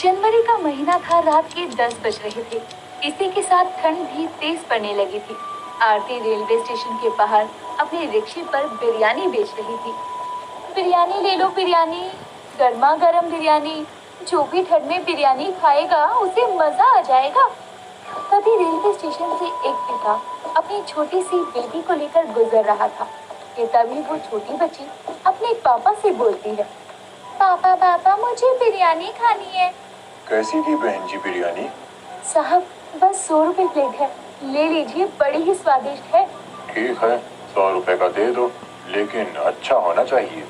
जनवरी का महीना था। रात के 10 बज रहे थे। इसी के साथ ठंड भी तेज पड़ने लगी थी। आरती रेलवे स्टेशन के बाहर अपने रिक्शे पर बिरयानी बेच रही थी। बिरयानी ले लो बिरयानी, गर्मा गर्म बिरयानी। जो भी ठंड में बिरयानी खाएगा उसे मजा आ जाएगा। तभी रेलवे स्टेशन से एक पिता अपनी छोटी सी बेटी को लेकर गुजर रहा था कि तभी वो छोटी बच्ची अपने पापा से बोलती है, पापा पापा मुझे बिरयानी खानी है। कैसी थी बहन जी बिरयानी? साहब बस 100 रुपए प्लेट है, ले लीजिए, बड़ी ही स्वादिष्ट है। ठीक है, 100 रुपए का दे दो, लेकिन अच्छा होना चाहिए।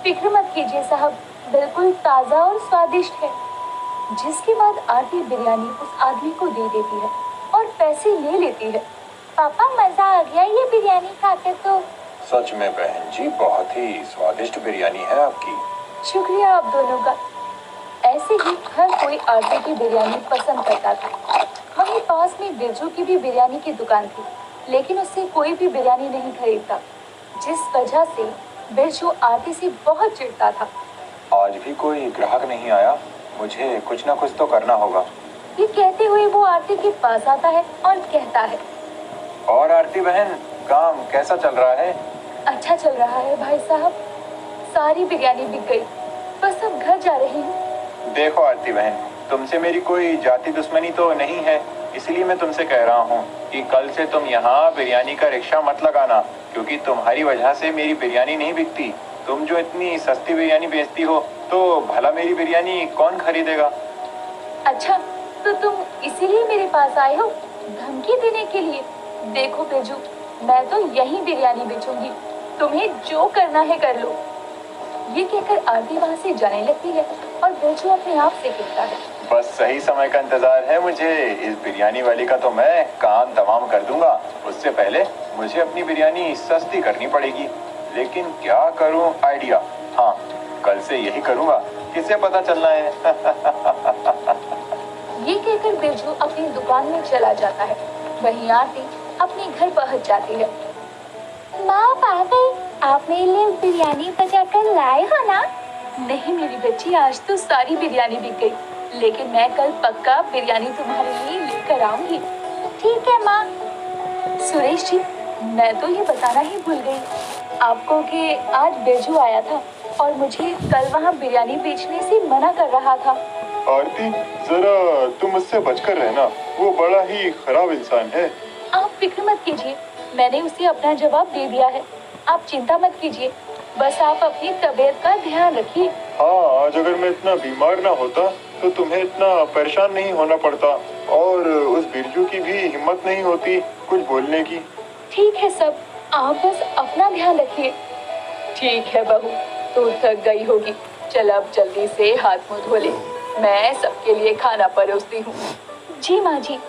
फिक्र मत कीजिए साहब, बिल्कुल ताज़ा और स्वादिष्ट है। जिसके बाद आरती बिरयानी उस आदमी को दे देती है और पैसे ले लेती है। पापा मजा आ गया ये बिरयानी खाकर तो। सच में बहन जी बहुत ही स्वादिष्ट बिरयानी है आपकी। शुक्रिया आप दोनों का। ऐसे ही हर कोई आरती की बिरयानी पसंद करता था। वहीं पास में बिरजू की भी बिरयानी की दुकान थी, लेकिन उससे कोई भी बिरयानी नहीं खरीदता, जिस वजह से बिरजू आरती से बहुत चिढ़ता था। आज भी कोई ग्राहक नहीं आया, मुझे कुछ ना कुछ तो करना होगा। ये कहते हुए वो आरती के पास आता है और कहता है, और आरती बहन, काम कैसा चल रहा है? अच्छा चल रहा है भाई साहब, सारी बिरयानी बिक गई, बस अब घर जा रही हूँ। देखो आरती बहन, तुमसे मेरी कोई जाति दुश्मनी तो नहीं है, इसलिए मैं तुमसे कह रहा हूँ कि कल से तुम यहाँ बिरयानी का रिक्शा मत लगाना, क्योंकि तुम्हारी वजह से मेरी बिरयानी नहीं बिकती। तुम जो इतनी सस्ती बिरयानी बेचती हो तो भला मेरी बिरयानी कौन खरीदेगा? अच्छा, तो तुम इसीलिए मेरे पास आए हो, धमकी देने के लिए? देखो बिरजू, मैं तो यही बिरयानी बेचूंगी, तुम्हें जो करना है कर लो। ये कहकर आरती वहाँ से जाने लगती है और बिरजू अपने आप से कहता है, बस सही समय का इंतजार है मुझे। इस बिरयानी वाली का तो मैं काम तमाम कर दूंगा। उससे पहले मुझे अपनी बिरयानी सस्ती करनी पड़ेगी, लेकिन क्या करूं? आइडिया, हाँ, कल से यही करूंगा, किसे पता चलना है। ये कहकर बिरजू अपनी दुकान में चला जाता है। वहीं आरती अपने घर पहुंच जाती है। माँ आ गई, आप मेरे लिए बिरयानी बचा कर लाए हो ना? नहीं मेरी बच्ची, आज तो सारी बिरयानी बिक गई, लेकिन मैं कल पक्का बिरयानी तुम्हारे लिए लेकर आऊंगी। ठीक है माँ। सुरेश जी, मैं तो ये बताना ही भूल गई आपको कि आज बिरजू आया था और मुझे कल वहाँ बिरयानी बेचने से मना कर रहा था। आरती, जरा तुम मुझसे बचकर रहना, वो बड़ा ही खराब इंसान है। आप फिक्र मत कीजिए, मैंने उसे अपना जवाब दे दिया है, आप चिंता मत कीजिए, बस आप अपनी तबीयत का ध्यान रखिए। हाँ, आज अगर मैं इतना बीमार ना होता तो तुम्हें इतना परेशान नहीं होना पड़ता, और उस बिरजू की भी हिम्मत नहीं होती कुछ बोलने की। ठीक है सब, आप बस अपना ध्यान रखिए। ठीक है बहू, तू थक गई होगी, चल अब जल्दी से हाथ मुंह धो ले, मैं सबके लिए खाना परोसती हूँ। जी माँ जी।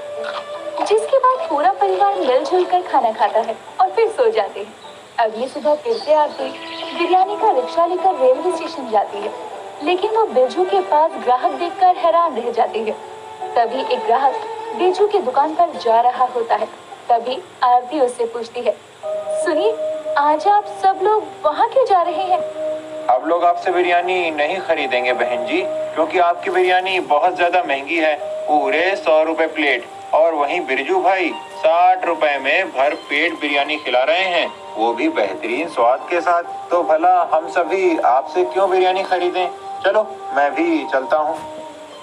जिसके बाद पूरा परिवार मिलजुल कर खाना खाता है और फिर सो जाते हैं। अगली सुबह फिर से आरती बिरयानी का रिक्शा लेकर रेलवे स्टेशन जाती है, लेकिन वो बिरजू के पास ग्राहक देखकर हैरान रह जाती है। तभी एक ग्राहक बिरजू की दुकान पर जा रहा होता है। तभी आरती उससे पूछती है, सुनिए, आज आप सब लोग वहाँ क्यों जा रहे हैं? अब लोग आपसे बिरयानी नहीं खरीदेंगे बहन जी, क्योंकि आपकी बिरयानी बहुत ज्यादा महंगी है, पूरे 100 रुपए प्लेट, और वहीं बिरजू भाई 60 रुपए में भर पेट बिरयानी खिला रहे हैं, वो भी बेहतरीन स्वाद के साथ। तो भला हम सभी आपसे क्यों बिरयानी खरीदें? चलो मैं भी चलता हूँ।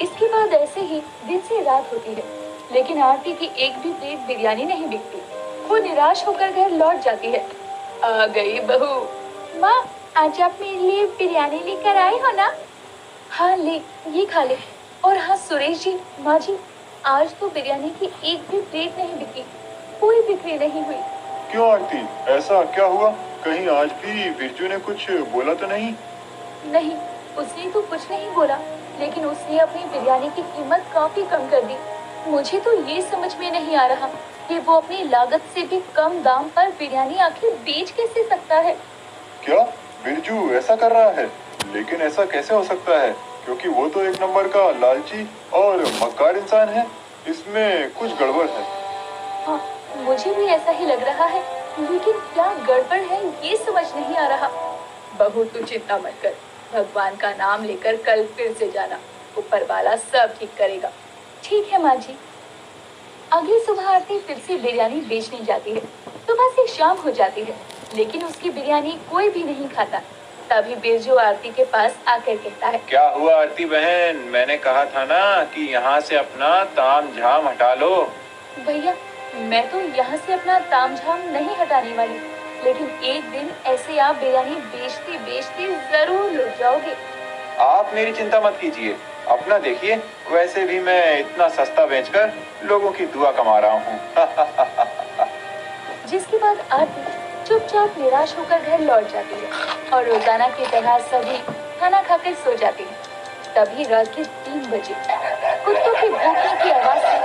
इसके बाद ऐसे ही दिन से रात होती है, लेकिन आरती की एक भी प्लेट बिरयानी नहीं बिकती। वो निराश होकर घर लौट जाती है। आ गई बहू। माँ, आज आप मेरे लिए बिरयानी लेकर आए हो ना? हाँ ले, ये खा ले। और हाँ सुरेश जी, माँ जी, आज तो बिरयानी की एक भी प्लेट नहीं बिकी, कोई बिक्री नहीं हुई। क्यों आरती, ऐसा क्या हुआ? कहीं आज भी बिरजू ने कुछ बोला तो नहीं? नहीं, उसने तो कुछ नहीं बोला, लेकिन उसने अपनी बिरयानी की कीमत काफी कम कर दी। मुझे तो ये समझ में नहीं आ रहा कि वो अपनी लागत से भी कम दाम पर बिरयानी आखिर बेच कैसे सकता है। क्या बिरजू ऐसा कर रहा है? लेकिन ऐसा कैसे हो सकता है, क्योंकि वो तो एक नंबर का लालची और मक्कार इंसान है। इसमें कुछ गड़बड़ है। हाँ, मुझे भी ऐसा ही लग रहा है, लेकिन क्या गड़बड़ है ये समझ नहीं आ रहा। बहू तू चिंता मत कर, भगवान का नाम लेकर कल फिर से जाना, ऊपर वाला सब ठीक करेगा। ठीक है माँ जी। अगली सुबह आरती फिर से बिरयानी बेचने जाती है। सुबह से शाम हो जाती है, लेकिन उसकी बिरयानी कोई भी नहीं खाता। तभी बिरजू आरती के पास आकर कहता है, क्या हुआ आरती बहन, मैंने कहा था ना कि यहाँ से अपना ताम झाम हटा लो। भैया, मैं तो यहाँ से अपना तामझाम नहीं हटाने वाली, लेकिन एक दिन ऐसे आप बिरयानी बेचते बेचते जरूर लुट जाओगे। आप मेरी चिंता मत कीजिए, अपना देखिए, वैसे भी मैं इतना सस्ता बेचकर लोगों की दुआ कमा रहा हूँ। जिसके बाद आरती चुपचाप निराश होकर घर लौट जाती है और रोजाना की तरह सभी खाना खाकर सो जाती है। तभी रात के 3 बजे कुत्तों के भौंकने की आवाज से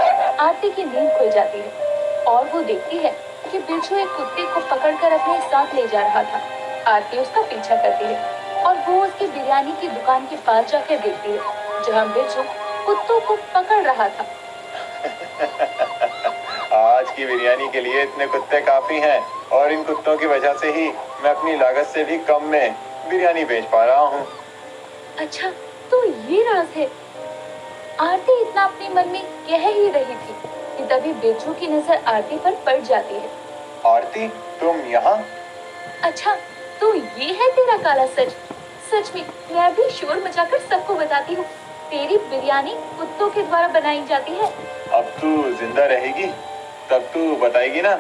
आरती की नींद खुल जाती है और वो देखती है कि बिरजू एक कुत्ते को पकड़कर अपने साथ ले जा रहा था। आरती उसका पीछा करती है और वो उसकी बिरयानी की दुकान के पास जाकर देखती है जहाँ बिरजू कुत्तों को पकड़ रहा था। आज की बिरयानी के लिए इतने कुत्ते काफी हैं और इन कुत्तों की वजह से ही मैं अपनी लागत से भी कम में बिरयानी बेच पा रहा हूँ। अच्छा, तो ये राज है। आरती इतना अपने मन में कह ही रही थी कि तभी बिरजू की नजर आरती पर पड़ जाती है। आरती, तुम यहाँ? अच्छा, तो ये है तेरा काला सच। सच में मैं भी शोर मचाकर सबको बताती हूँ, तेरी बिरयानी कुत्तों के द्वारा बनाई जाती है। अब तू जिंदा रहेगी तब तू बताएगी ना।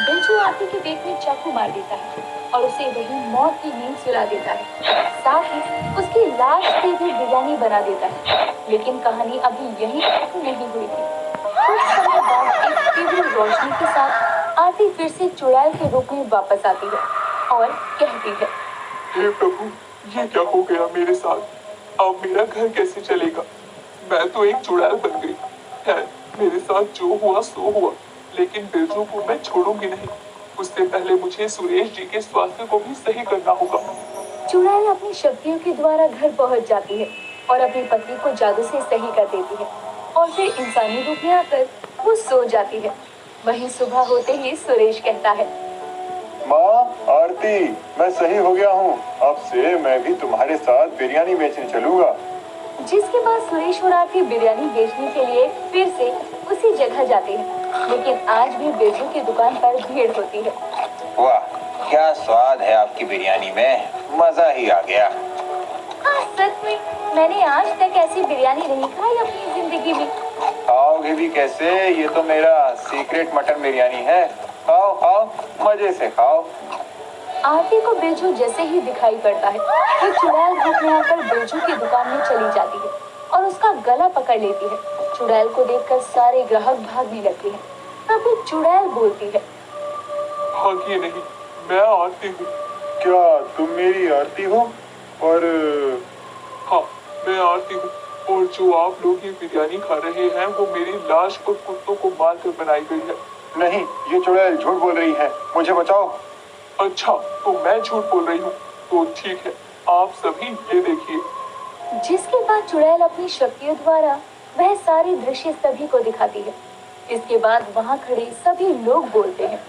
बिरजू आरती के पेट में चाकू मार देता है और उसे वही मौत की नींद सुला देता है। साथ ही उसकी लाश से भी बिरयानी बना देता है। लेकिन कहानी अभी यहीं खत्म नहीं हुई थी। कुछ समय बाद एक तीव्र रोशनी के साथ आरती फिर से चुड़ैल के रूप में वापस आती है और कहती है, हे प्रभु, ये क्या हो गया मेरे साथ? अब मेरा घर कैसे चलेगा? मैं तो एक चुड़ैल बन गई। है, मेरे साथ जो हुआ सो हुआ, लेकिन बिरजू को मैं छोड़ूंगी नहीं। उससे पहले मुझे सुरेश जी के स्वास्थ्य को भी सही करना होगा। चुड़ैल अपनी शक्तियों के द्वारा घर पहुंच जाती है और अपनी पत्नी को जादू से सही कर देती है और फिर इंसानी रूप में आकर वो सो जाती है। वहीं सुबह होते ही सुरेश कहता है, माँ, आरती, मैं सही हो गया हूँ। अब से मैं भी तुम्हारे साथ बिरयानी बेचने चलूंगा। जिसके बाद सुरेश और आरती बिरयानी बेचने के लिए फिर से उसी जगह जाते हैं, लेकिन आज भी बिरजू की दुकान पर भीड़ होती है। वाह, क्या स्वाद है आपकी बिरयानी में, मजा ही आ गया। हाँ, सच में मैंने आज तक ऐसी बिरयानी नहीं खाई अपनी जिंदगी में। खाओगे भी कैसे, ये तो मेरा सीक्रेट मटन बिरयानी है। खाओ खाओ, मजे से खाओ। आरती को बिरजू जैसे ही दिखाई पड़ता है वो चुड़ैल रूप में आकर बिरजू की दुकान में चली जाती है और उसका गला पकड़ लेती है। चुड़ैल को देखकर सारे ग्राहक भागने लगते हैं। तभी चुड़ैल बोलती है, भागिए नहीं, मैं आरती हूँ। क्या तुम मेरी आरती हो? और हाँ, मैं आरती हूँ और जो आप लोग ये बिरयानी खा रहे हैं वो मेरी लाश और कुत्तों को मारकर बनाई गई है। नहीं, ये चुड़ैल झूठ बोल रही है, मुझे बचाओ। अच्छा, तो मैं झूठ बोल रही हूँ? तो ठीक है, आप सभी ये देखिए। जिसके बाद चुड़ैल अपनी शक्तियों द्वारा वह सारे दृश्य सभी को दिखाती है। इसके बाद वहाँ खड़े सभी लोग बोलते हैं,